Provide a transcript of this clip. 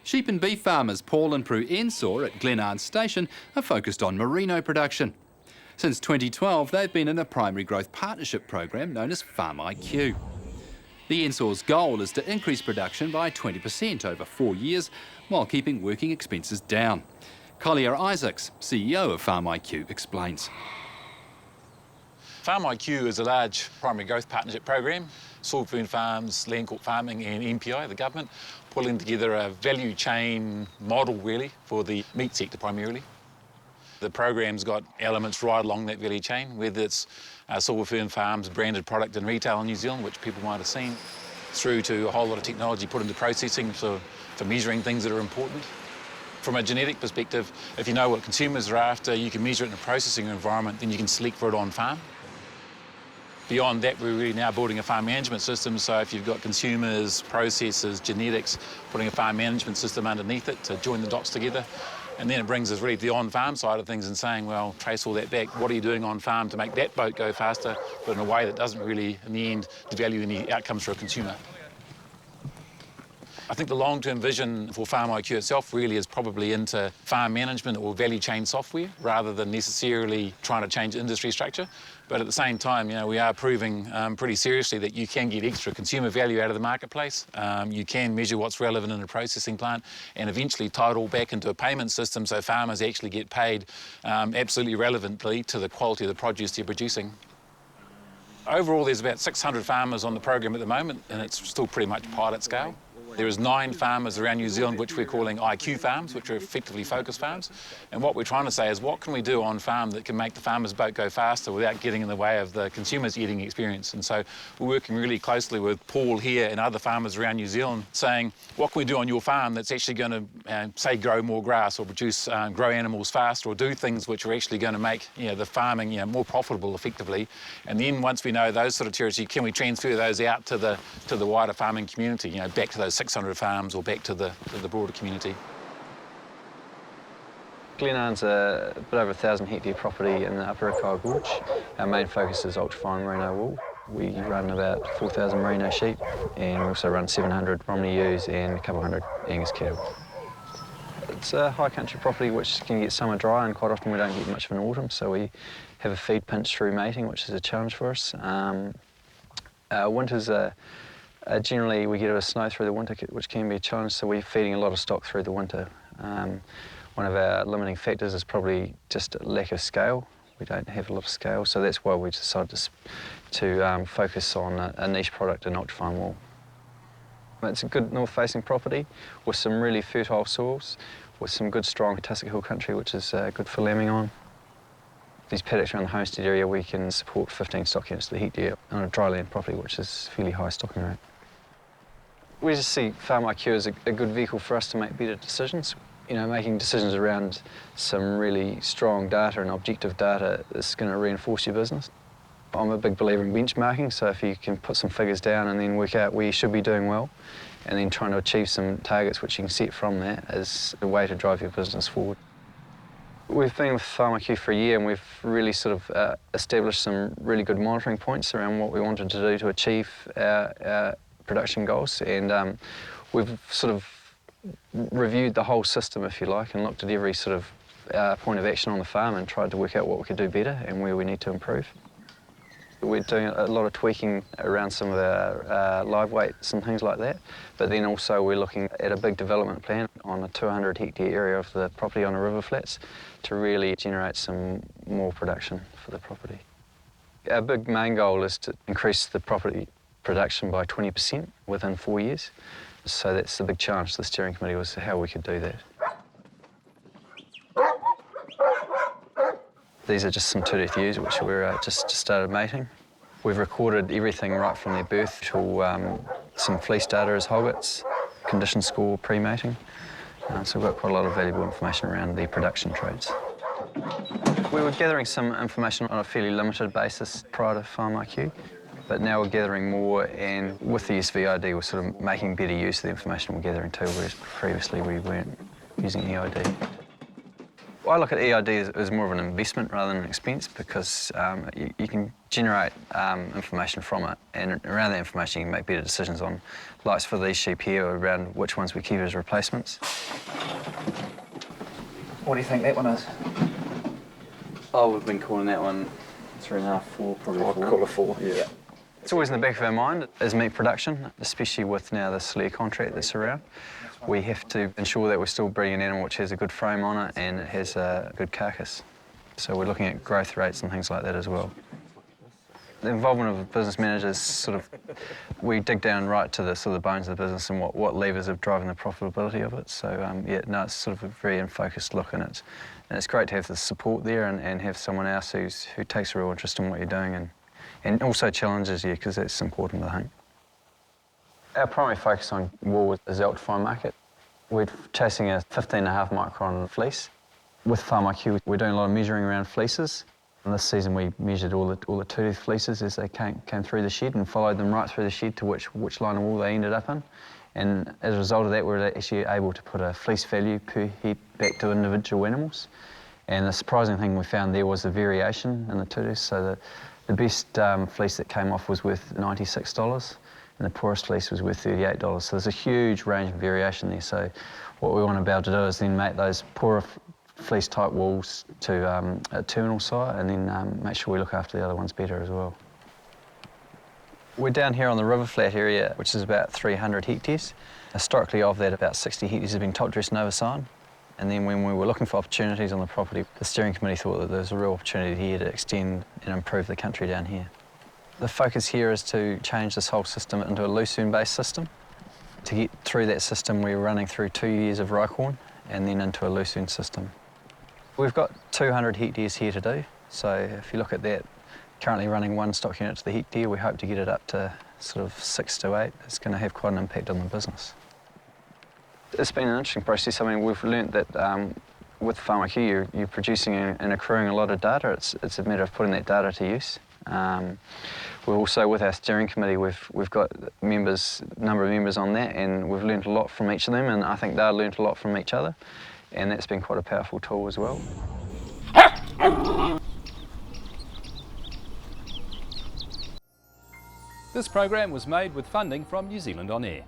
Sheep and beef farmers Paul and Prue Ensors at Glenaan station are focused on merino production. Since 2012, they've been in a primary growth partnership program known as FarmIQ. The Ensors' goal is to increase production by 20% over 4 years while keeping working expenses down. Collier Isaacs, CEO of FarmIQ, explains. FarmIQ is a large primary growth partnership program. Soil farms, land court farming and MPI, the government, pulling together a value chain model really for the meat sector primarily. The program's got elements right along that value chain, whether it's Silver Fern Farms branded product in retail in New Zealand, which people might have seen, through to a whole lot of technology put into processing for measuring things that are important. From a genetic perspective, if you know what consumers are after, you can measure it in a processing environment, then you can select for it on farm. Beyond that, we're really now building a farm management system, so if you've got consumers, processors, genetics, putting a farm management system underneath it to join the dots together. And then it brings us really to the on-farm side of things and saying, well, trace all that back. What are you doing on farm to make that boat go faster, but in a way that doesn't really, in the end, devalue any outcomes for a consumer? I think the long-term vision for FarmIQ itself really is probably into farm management or value chain software rather than necessarily trying to change industry structure. But at the same time, we are proving pretty seriously that you can get extra consumer value out of the marketplace. You can measure what's relevant in a processing plant and eventually tie it all back into a payment system so farmers actually get paid absolutely relevantly to the quality of the produce they're producing. Overall, there's about 600 farmers on the program at the moment, and it's still pretty much pilot scale. There is 9 farmers around New Zealand which we're calling IQ farms, which are effectively focused farms. And what we're trying to say is what can we do on farm that can make the farmer's boat go faster without getting in the way of the consumer's eating experience. And so we're working really closely with Paul here and other farmers around New Zealand saying, what can we do on your farm that's actually going to, say, grow more grass or produce, grow animals faster or do things which are actually going to make the farming more profitable effectively. And then once we know those sort of territories, can we transfer those out to the wider farming community, back to those 600 farms or back to the broader community. Glenaan's a bit over 1,000 hectare property in the Upper Rakawa Gorge. Our main focus is ultrafine merino wool. We run about 4,000 merino sheep and we also run 700 Romney ewes and a couple hundred Angus cattle. It's a high country property which can get summer dry and quite often we don't get much of an autumn, so we have a feed pinch through mating, which is a challenge for us. Winters generally we get a snow through the winter, which can be a challenge, so we're feeding a lot of stock through the winter. One of our limiting factors is probably just a lack of scale. We don't have a lot of scale, so that's why we decided to focus on a niche product in ultrafine wool. It's a good north-facing property with some really fertile soils, with some good strong tussock hill country, which is good for lambing on. These paddocks around the homestead area, we can support 15 stock units to the hectare on a dry land property, which is fairly high stocking rate. We just see FarmIQ as a good vehicle for us to make better decisions. Making decisions around some really strong data and objective data is going to reinforce your business. I'm a big believer in benchmarking, so if you can put some figures down and then work out where you should be doing well, and then trying to achieve some targets which you can set from that is a way to drive your business forward. We've been with FarmIQ for a year and we've really sort of established some really good monitoring points around what we wanted to do to achieve our production goals, and we've sort of reviewed the whole system, if you like, and looked at every sort of point of action on the farm and tried to work out what we could do better and where we need to improve. We're doing a lot of tweaking around some of our live weights and things like that, but then also we're looking at a big development plan on a 200 hectare area of the property on the river flats to really generate some more production for the property. Our big main goal is to increase the property production by 20% within 4 years. So that's the big challenge to the steering committee, was how we could do that. These are just some two-death ewes which we're just started mating. We've recorded everything right from their birth to some fleece data as hoggets, condition score pre-mating. So we've got quite a lot of valuable information around the production traits. We were gathering some information on a fairly limited basis prior to FarmIQ, but now we're gathering more, and with the SVID we're sort of making better use of the information we're gathering too, whereas previously we weren't using EID. I look at EID as more of an investment rather than an expense because you can generate information from it, and around that information you can make better decisions on, like for these sheep here, around which ones we keep as replacements. What do you think that one is? Oh, we've been calling that one 3.5, 4, probably 4. I'd call it 4, yeah. It's always in the back of our mind is meat production, especially with now the SLEA contract that's around. We have to ensure that we're still breeding an animal which has a good frame on it and it has a good carcass. So we're looking at growth rates and things like that as well. The involvement of business managers we dig down right to the sort of bones of the business and what levers are driving the profitability of it. So yeah, no, it's sort of a very focused look, and it's great to have the support there and have someone else who takes a real interest in what you're doing and also challenges you, because that's important, I think. Our primary focus on wool is the ultra-fine market. We're chasing a 15.5 micron fleece. With FarmIQ, we're doing a lot of measuring around fleeces. And this season we measured all the two-tooth fleeces as they came through the shed and followed them right through the shed to which line of wool they ended up in. And as a result of that, we're actually able to put a fleece value per head back to individual animals. And the surprising thing we found there was the variation in the two-tooth. So the best fleece that came off was worth $96. And the poorest fleece was worth $38. So there's a huge range of variation there. So what we want to be able to do is then make those poorer fleece type wools to a terminal site, and then make sure we look after the other ones better as well. We're down here on the river flat area, which is about 300 hectares. Historically of that, about 60 hectares have been top dressed and oversigned. And then when we were looking for opportunities on the property, the steering committee thought that there was a real opportunity here to extend and improve the country down here. The focus here is to change this whole system into a lucerne-based system. To get through that system, we're running through 2 years of rye corn and then into a lucerne system. We've got 200 hectares here to do, so if you look at that, currently running 1 stock unit to the hectare, we hope to get it up to sort of 6 to 8. It's going to have quite an impact on the business. It's been an interesting process. I mean, we've learnt that with FarmIQ, you're producing and accruing a lot of data. It's a matter of putting that data to use. We're also, with our steering committee, we've got a number of members on that, and we've learnt a lot from each of them, and I think they've learnt a lot from each other, and that's been quite a powerful tool as well. This program was made with funding from New Zealand On Air.